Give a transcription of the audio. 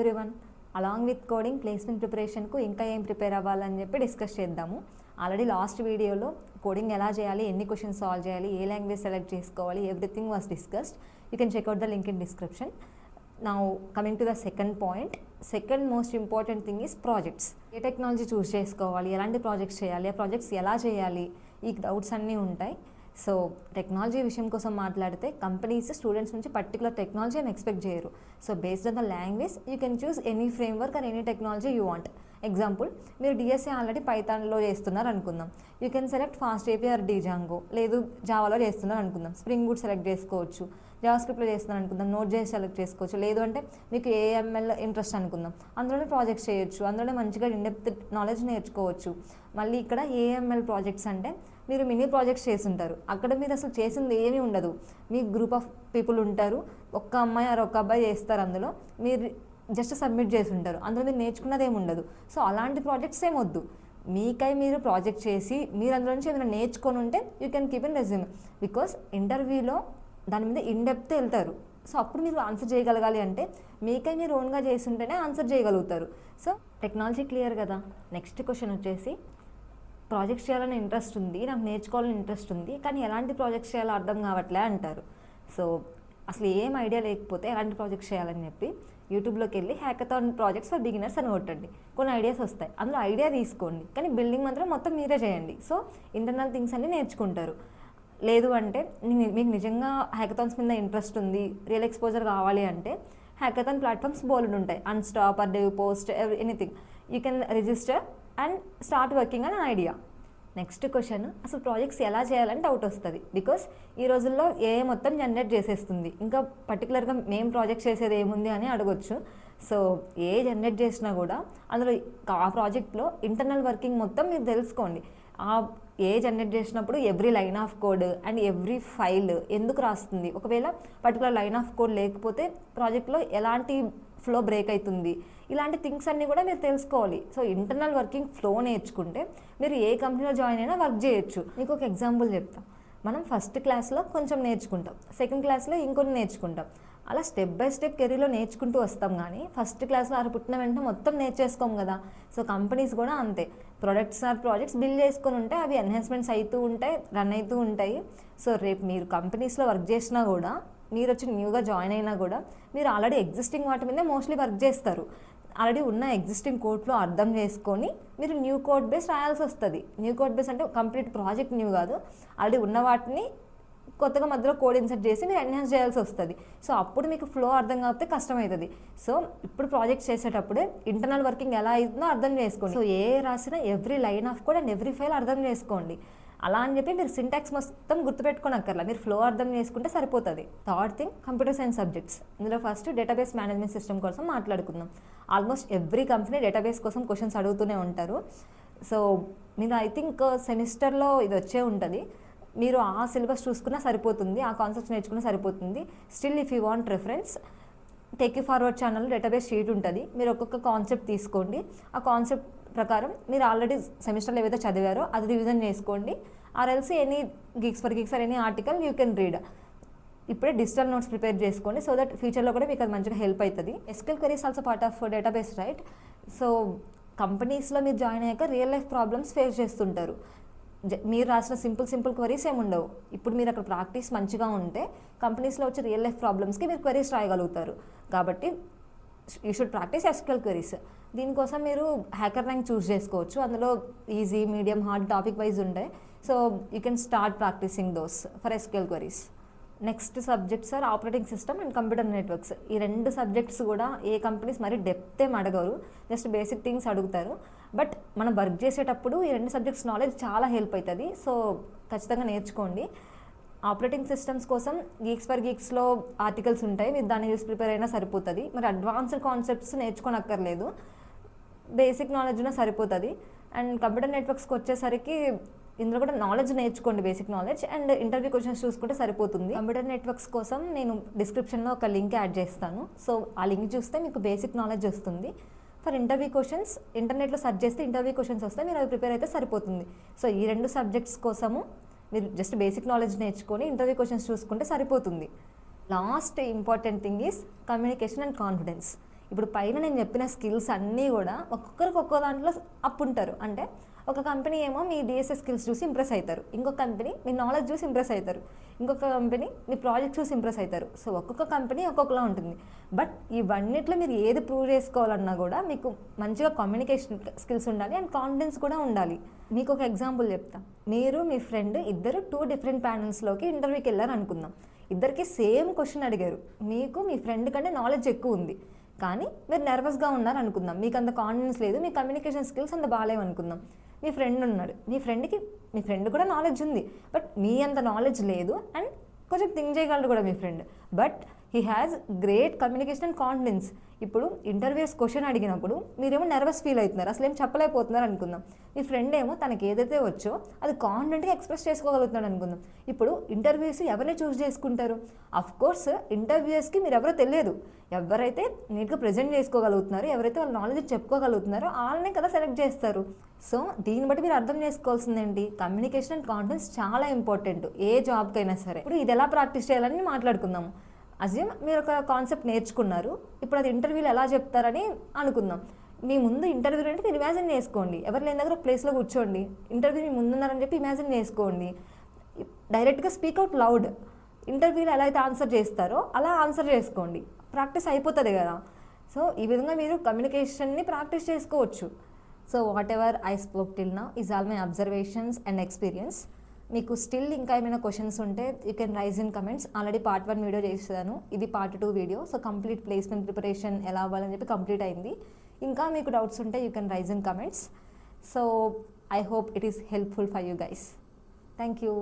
Everyone, along with coding placement ప్రిపరేషన్కు ఇంకా ఏం ప్రిపేర్ అవ్వాలని చెప్పి డిస్కస్ చేద్దాము. ఆల్రెడీ లాస్ట్ వీడియోలో కోడింగ్ ఎలా చేయాలి, ఎన్ని క్వశ్చన్స్ సాల్వ్ చేయాలి, ఏ లాంగ్వేజ్ సెలెక్ట్ చేసుకోవాలి, everything was discussed. You can check out the link in description. Now coming to the second point, second most important thing is projects. ఏ టెక్నాలజీ చూస్ చేసుకోవాలి, ఎలాంటి ప్రాజెక్ట్స్ చేయాలి, ఆ ప్రాజెక్ట్స్ ఎలా చేయాలి, ఈ డౌట్స్ అన్నీ ఉంటాయి. సో టెక్నాలజీ విషయం కోసం మాట్లాడితే కంపెనీస్ స్టూడెంట్స్ నుంచి పర్టికులర్ టెక్నాలజీ అని ఎక్స్పెక్ట్ చేయరు. So based on the language you can choose any framework or any technology you want. Example, మీరు డిఎస్ఏ ఆల్రెడీ పైథాన్లో చేస్తున్నారు అనుకుందాం, you can select fast API or Django. లేదు జావాలో చేస్తున్నారు అనుకుందాం, స్ప్రింగ్ బూట్ సెలెక్ట్ చేసుకోవచ్చు. జావా స్క్రిప్ట్లో చేస్తున్నారు అనుకుందాం, నోట్ జేఎస్ సెలెక్ట్ చేసుకోవచ్చు. లేదు అంటే మీకు ఏఎంఎల్ ఇంట్రెస్ట్ అనుకుందాం, అందులోనే ప్రాజెక్ట్స్ చేయొచ్చు, అందులోనే మంచిగా ఇన్డెప్త్ నాలెడ్జ్ నేర్చుకోవచ్చు. మళ్ళీ ఇక్కడ ఏఎంఎల్ ప్రాజెక్ట్స్ అంటే మీరు మినీ ప్రాజెక్ట్స్ చేస్తుంటారు, అక్కడ మీరు అసలు చేసింది ఏమీ ఉండదు. మీ గ్రూప్ ఆఫ్ పీపుల్ ఉంటారు, ఒక్క అమ్మాయి ఆర్ ఒక్క అబ్బాయి చేస్తారు, అందులో మీరు జస్ట్ సబ్మిట్ చేసి ఉంటారు, అందులో మీరు నేర్చుకున్నది ఏమి ఉండదు. సో అలాంటి ప్రాజెక్ట్స్ ఏమొద్దు, మీకై మీరు ప్రాజెక్ట్ చేసి మీరు అందులో నుంచి ఏమైనా నేర్చుకొని ఉంటే you can keep in resume. Because ఇంటర్వ్యూలో దాని మీద ఇన్డెప్త్ వెళ్తారు. సో అప్పుడు మీరు ఆన్సర్ చేయగలగాలి అంటే మీకై మీరు ఓన్గా చేసి ఉంటేనే ఆన్సర్ చేయగలుగుతారు. సో టెక్నాలజీ క్లియర్ కదా. నెక్స్ట్ క్వశ్చన్ వచ్చేసి, ప్రాజెక్ట్స్ చేయాలని ఇంట్రెస్ట్ ఉంది, నాకు నేర్చుకోవాలని ఇంట్రెస్ట్ ఉంది, కానీ ఎలాంటి ప్రాజెక్ట్స్ చేయాలో అర్థం కావట్లే అంటారు. సో అసలు ఏం ఐడియా లేకపోతే ఎలాంటి ప్రాజెక్ట్స్ చేయాలని చెప్పి యూట్యూబ్లోకి వెళ్ళి హ్యాకథాన్ ప్రాజెక్ట్స్ ఫర్ బిగినర్స్ అని కొట్టండి, కొన్ని ఐడియాస్ వస్తాయి. అందులో ఐడియా తీసుకోండి, కానీ బిల్డింగ్ మాత్రం మొత్తం మీరే చేయండి. సో ఇంటర్నల్ థింగ్స్ అన్నీ నేర్చుకుంటారు. లేదు అంటే మీకు నిజంగా హ్యాకథాన్స్ మీద ఇంట్రెస్ట్ ఉంది, రియల్ ఎక్స్పోజర్ కావాలి అంటే హ్యాకథాన్ ప్లాట్ఫామ్స్ బోల్డ్ ఉంటాయి, అన్స్టాప్, అర్డేవ్, post, anything. You can register and start working అని ఐడియా. నెక్స్ట్ క్వశ్చన్, అసలు ప్రాజెక్ట్స్ ఎలా చేయాలని డౌట్ వస్తుంది. బికాస్ ఈ రోజుల్లో ఏఐ మొత్తం జనరేట్ చేసేస్తుంది, ఇంకా పర్టికులర్గా మేము ప్రాజెక్ట్ చేసేది ఏముంది అని అడగొచ్చు. సో ఏ జనరేట్ చేసినా కూడా అందులో ఆ ప్రాజెక్ట్లో ఇంటర్నల్ వర్కింగ్ మొత్తం మీరు తెలుసుకోండి. ఆ ఏ జనరేట్ చేసినప్పుడు every line of code and every file ఎందుకు రాస్తుంది, ఒకవేళ పర్టికులర్ లైన్ ఆఫ్ కోడ్ లేకపోతే ప్రాజెక్ట్లో ఎలాంటి ఫ్లో బ్రేక్ అవుతుంది, ఇలాంటి థింగ్స్ అన్నీ కూడా మీరు తెలుసుకోవాలి. సో ఇంటర్నల్ వర్కింగ్ ఫ్లో నేర్చుకుంటే మీరు ఏ కంపెనీలో జాయిన్ అయినా వర్క్ చేయొచ్చు. మీకు ఒక ఎగ్జాంపుల్ చెప్తాం. మనం ఫస్ట్ క్లాస్లో కొంచెం నేర్చుకుంటాం, సెకండ్ క్లాస్లో ఇంకొన్ని నేర్చుకుంటాం, అలా స్టెప్ బై స్టెప్ కెరీర్లో నేర్చుకుంటూ వస్తాం. కానీ ఫస్ట్ క్లాస్లో ఆరు పుట్టిన వెంటనే మొత్తం నేర్చేసుకోం కదా. సో కంపెనీస్ కూడా అంతే, ప్రొడక్ట్స్ ఆర్ ప్రాజెక్ట్స్ బిల్డ్ చేసుకొని ఉంటే అవి ఎన్హాన్స్మెంట్స్ అవుతూ ఉంటాయి, రన్ అవుతూ ఉంటాయి. సో రేపు మీరు కంపెనీస్లో వర్క్ చేసినా కూడా, మీరు వచ్చి న్యూగా జాయిన్ అయినా కూడా మీరు ఆల్రెడీ ఎగ్జిస్టింగ్ వాటి మీదే మోస్ట్లీ వర్క్ చేస్తారు. ఆల్రెడీ ఉన్న ఎగ్జిస్టింగ్ కోడ్లో అర్థం చేసుకొని మీరు న్యూ కోడ్ బేస్ రాయాల్సి వస్తుంది. న్యూ కోడ్ బేస్ అంటే కంప్లీట్ ప్రాజెక్ట్ న్యూ కాదు, ఆల్రెడీ ఉన్న వాటిని కొత్తగా మధ్యలో కోడ్ ఇన్సర్ట్ చేసి మీరు ఎన్హాన్స్ చేయాల్సి వస్తుంది. సో అప్పుడు మీకు ఫ్లో అర్థం కాకపోతే కష్టమవుతుంది. సో ఇప్పుడు ప్రాజెక్ట్ చేసేటప్పుడే ఇంటర్నల్ వర్కింగ్ ఎలా అవుతుందో అర్థం చేసుకోండి. సో ఏ రాసినా every line of code and every file అర్థం చేసుకోండి. అలా అని చెప్పి మీరు సింటాక్స్ మొత్తం గుర్తుపెట్టుకోనక్కర్లా, మీరు ఫ్లో అర్థం చేసుకుంటే సరిపోతుంది. Third thing, computer science subjects. ఇందులో ఫస్ట్ డేటాబేస్ మేనేజ్మెంట్ సిస్టమ్ కోసం మాట్లాడుకుందాం. ఆల్మోస్ట్ ఎవ్రీ కంపెనీ డేటాబేస్ కోసం క్వశ్చన్స్ అడుగుతూనే ఉంటారు. సో మీరు ఐ థింక్ సెమిస్టర్లో ఇది వచ్చే ఉంటుంది, మీరు ఆ సిలబస్ చూసుకున్నా సరిపోతుంది, ఆ కాన్సెప్ట్స్ నేర్చుకున్నా సరిపోతుంది. Still if you want reference, take you forward channel database sheet ఉంటుంది, మీరు ఒక్కొక్క కాన్సెప్ట్ తీసుకోండి. ఆ కాన్సెప్ట్ ప్రకారం మీరు ఆల్రెడీ సెమిస్టర్లో ఏవైతే చదివారో అది రివిజన్ చేసుకోండి. RLC any gigs for gigs or any article you can read. ఇప్పుడే డిజిటల్ నోట్స్ ప్రిపేర్ చేసుకోండి, సో దట్ ఫ్యూచర్లో కూడా మీకు అది మంచిగా హెల్ప్ అవుతుంది. SQL queries also part of database, right? So కంపెనీస్లో మీరు జాయిన్ అయ్యాక రియల్ లైఫ్ ప్రాబ్లమ్స్ ఫేస్ చేస్తుంటారు. మీరు రాసిన సింపుల్ క్వరీస్ ఏమి ఉండవు. ఇప్పుడు మీరు అక్కడ ప్రాక్టీస్ మంచిగా ఉంటే కంపెనీస్లో వచ్చే రియల్ లైఫ్ ప్రాబ్లమ్స్కి మీరు క్వరీస్ రాయగలుగుతారు. కాబట్టి you should practice SQL queries. దీనికోసం మీరు హ్యాకర్ ర్యాంక్ చూస్ చేసుకోవచ్చు, అందులో easy, medium, hard topic wise ఉంటాయి. So you can start practicing those for SQL queries. Next subjects are operating system and computer networks. ఈ రెండు subjects కూడా ఏ companies మరి depth ఏం అడగరు, జస్ట్ బేసిక్ థింగ్స్ అడుగుతారు. బట్ మనం వర్క్ చేసేటప్పుడు ఈ రెండు సబ్జెక్ట్స్ నాలెడ్జ్ చాలా హెల్ప్ అవుతుంది. సో ఖచ్చితంగా నేర్చుకోండి. ఆపరేటింగ్ సిస్టమ్స్ కోసం గీక్స్ ఫర్ గీక్స్లో ఆర్టికల్స్ ఉంటాయి, మీరు దాన్ని చూసి ప్రిపేర్ అయినా సరిపోతుంది. మరి అడ్వాన్స్డ్ కాన్సెప్ట్స్ నేర్చుకోనక్కర్లేదు, బేసిక్ నాలెడ్జ్ ఉన్నా సరిపోతుంది. అండ్ కంప్యూటర్ నెట్వర్క్స్కి వచ్చేసరికి ఇందులో కూడా నాలెడ్జ్ నేర్చుకోండి, basic knowledge, and interview questions చూసుకుంటే సరిపోతుంది. కంప్యూటర్ నెట్వర్క్స్ కోసం నేను డిస్క్రిప్షన్లో ఒక లింక్ యాడ్ చేస్తాను. సో ఆ లింక్ చూస్తే మీకు బేసిక్ నాలెడ్జ్ వస్తుంది. ఫర్ ఇంటర్వ్యూ క్వశ్చన్స్ ఇంటర్నెట్లో సెర్చ్ చేస్తే ఇంటర్వ్యూ క్వశ్చన్స్ వస్తే మీరు అవి ప్రిపేర్ అయితే సరిపోతుంది. సో ఈ రెండు సబ్జెక్ట్స్ కోసము మీరు జస్ట్ బేసిక్ నాలెడ్జ్ నేర్చుకొని ఇంటర్వ్యూ క్వశ్చన్స్ చూసుకుంటే సరిపోతుంది. Last important thing is communication and confidence. ఇప్పుడు పైన నేను చెప్పిన స్కిల్స్ అన్నీ కూడా ఒక్కొక్కరికి ఒక్కో దాంట్లో అప్ ఉంటారు. అంటే ఒక కంపెనీ ఏమో మీ డిఎస్ఎస్ స్కిల్స్ చూసి ఇంప్రెస్ అవుతారు, ఇంకొక కంపెనీ మీ నాలెడ్జ్ చూసి ఇంప్రెస్ అవుతారు, ఇంకొక కంపెనీ మీ ప్రాజెక్ట్ చూసి ఇంప్రెస్ అవుతారు. సో ఒక్కొక్క కంపెనీ ఒక్కొక్కలా ఉంటుంది. బట్ ఇవన్నిట్లో మీరు ఏది ప్రూవ్ చేసుకోవాలన్నా కూడా మీకు మంచిగా కమ్యూనికేషన్ స్కిల్స్ ఉండాలి అండ్ కాన్ఫిడెన్స్ కూడా ఉండాలి. మీకు ఒక ఎగ్జాంపుల్ చెప్తా. మీరు మీ ఫ్రెండ్ ఇద్దరు 2 డిఫరెంట్ ప్యానల్స్లోకి ఇంటర్వ్యూకి వెళ్ళారు అనుకుందాం. ఇద్దరికి సేమ్ క్వశ్చన్ అడిగారు. మీకు మీ ఫ్రెండ్ కంటే నాలెడ్జ్ ఎక్కువ ఉంది, కానీ మీరు నర్వస్గా ఉన్నారు అనుకుందాం. మీకు అంత కాన్ఫిడెన్స్ లేదు, మీ కమ్యూనికేషన్ స్కిల్స్ అంత బాగాలేవు అనుకుందాం. మీ ఫ్రెండ్ ఉన్నాడు, మీ ఫ్రెండ్ కూడా నాలెడ్జ్ ఉంది, బట్ మీ అంత నాలెడ్జ్ లేదు అండ్ కొంచెం థింక్ చేయగలడు కూడా మీ friend. But he has great communication and confidence. ఇప్పుడు ఇంటర్వ్యూస్ క్వశ్చన్ అడిగినప్పుడు మీరేమో నర్వస్ ఫీల్ అవుతున్నారు, అసలు ఏం చెప్పలేకపోతున్నారు అనుకుందాం. మీ ఫ్రెండ్ ఏమో తనకి ఏదైతే వచ్చో అది కాన్ఫిడెంట్గా ఎక్స్ప్రెస్ చేసుకోగలుగుతున్నాడు అనుకుందాం. ఇప్పుడు ఇంటర్వ్యూస్ ఎవరిని చూస్ చేసుకుంటారు? అఫ్ కోర్స్ ఇంటర్వ్యూస్కి మీరు ఎవరో తెలియదు. ఎవరైతే నీట్గా ప్రజెంట్ చేసుకోగలుగుతున్నారో, ఎవరైతే వాళ్ళ నాలెడ్జ్ చెప్పుకోగలుగుతున్నారో వాళ్ళనే కదా సెలెక్ట్ చేస్తారు. సో దీన్ని బట్టి మీరు అర్థం చేసుకోవాల్సింది ఏంటి? కమ్యూనికేషన్ అండ్ కాన్ఫిడెన్స్ చాలా ఇంపార్టెంట్ ఏ జాబ్కైనా సరే. ఇప్పుడు ఇది ఎలా ప్రాక్టీస్ చేయాలని మాట్లాడుకుందాము. అజ్యూమ్ మీరు ఒక కాన్సెప్ట్ నేర్చుకున్నారు, ఇప్పుడు అది ఇంటర్వ్యూలో ఎలా చెప్తారని అనుకుందాం. మీ ముందు ఇంటర్వ్యూ అంటే మీరు ఇమాజిన్ చేసుకోండి. ఎవరు లేని దగ్గర ప్లేస్లో కూర్చోండి, ఇంటర్వ్యూ మీ ముందున్నారని చెప్పి ఇమాజిన్ చేసుకోండి. డైరెక్ట్గా స్పీక్ అవుట్ లౌడ్. ఇంటర్వ్యూలో ఎలా అయితే ఆన్సర్ చేస్తారో అలా ఆన్సర్ చేసుకోండి. ప్రాక్టీస్ అయిపోతుంది కదా. సో ఈ విధంగా మీరు కమ్యూనికేషన్ని ప్రాక్టీస్ చేసుకోవచ్చు. So whatever I spoke till now is all my observations and experience. మీకు స్టిల్ ఇంకా ఏమైనా క్వశ్చన్స్ ఉంటే you can raise in comments. Already part 1 video చేశాను, ఇది part 2 video. So complete placement preparation ఎలా అవ్వాలని చెప్పి కంప్లీట్ అయింది. ఇంకా మీకు డౌట్స్ ఉంటే you can raise in comments. So I hope it is helpful for you guys. Thank you.